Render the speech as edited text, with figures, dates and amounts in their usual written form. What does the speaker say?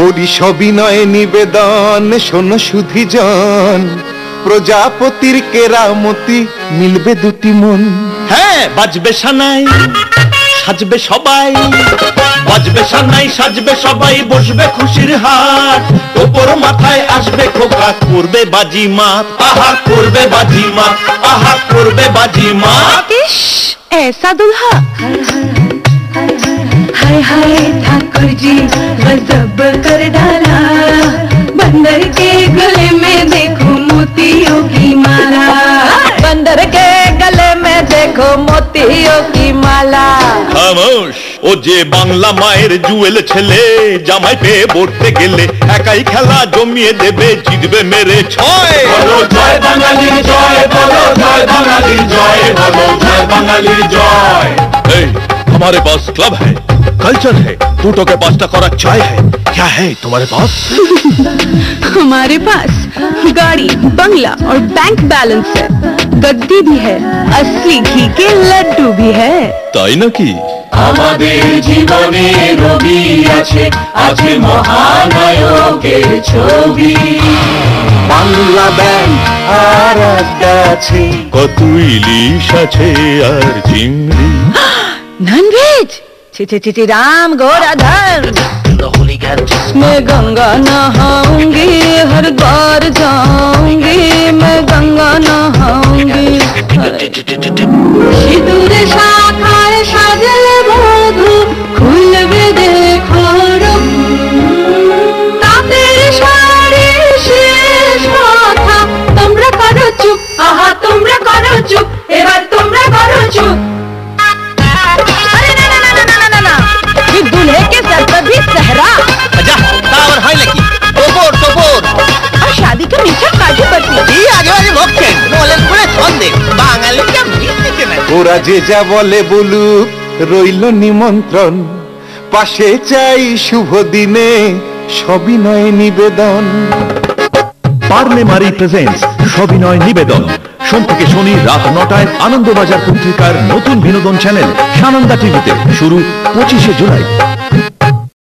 করি সবিনয় নিবেদন, শোনো সুধীজন, প্রজাপতির কেরামতি মিলবে দুটি মন। হ্যাঁ, বাজবে সানাই, সাজবে সবাই, বাজবে সানাই, সাজবে সবাই, বসবে খুশির হাট, ওপর মাথায় আসবে খোকা, করবে বাজি মাত, আহা করবে বাজি মাত, আহা করবে বাজি মাত। ইস, ऐसा दुल्हा। हाय हाय ठाकुर जी गजब कर डाला, बंदर के गले में देखो मोतियों की माला, बंदर के गले में देखो मोतियों की माला। খামোশ, ও যে বাংলা মায়ের জুয়েল ছেলে, জামাই পেয়ে পড়তে গেলে একাই খেলা জমিয়ে দেবে, জিতবে মেরে ছয়। বলো জয় বাঙালি জয়, বলো জয় বাঙালি জয়, বলো জয় বাঙালি জয়। এই, हमारे पास क्लब है, कल्चर है, टूटों के पास टकोरा चाय है, क्या है तुम्हारे पास? हमारे पास गाड़ी, बंगला और बैंक बैलेंस है, गद्दी भी है, असली घी के लड्डू भी है। তাই নাকি? আমাদের জীবনে রবি আছে, আছে মহানায়কের ছবি, বাংলা ব্যাংক আর আছে, কত ইলিশ আছে আর চিংড়ি। नॉन वेज छि छि छि छि राम गोराधन, मैं गंगा नहाऊंगी, हर द्वार जाऊंगी, मैं गंगा नहाऊंगी। सिंदूर शाखाय साजले बधू, खुलबे देखो रब, तातेर शाड़ी शेष माथा, তোমরা করো চুপ, আহা তোমরা করো চুপ, এবার তোমরা করো চুপ। दूल्हे के सर पर भी सहरा, जा टावर हाई लगी, टोपोर टोपोर, और शादी का मीठा काजू बर्फी। এই আগে ভক্তে বলেন করে ছন্দে বাঙালি কে মিষ্টি না। ওরা যে যা বলে বলুক, রইল নিমন্ত্রণ, পাশে চাই শুভ দিনে সবিনয় নিবেদন। পার্লেমারি প্রেজেন্টস সবিনয় নিবেদন, সোম থেকে শনি রাত 9টায় আনন্দবাজার পত্রিকার নতুন বিনোদন চ্যানেল সানন্দা টিভিতে, শুরু 25শে জুলাই।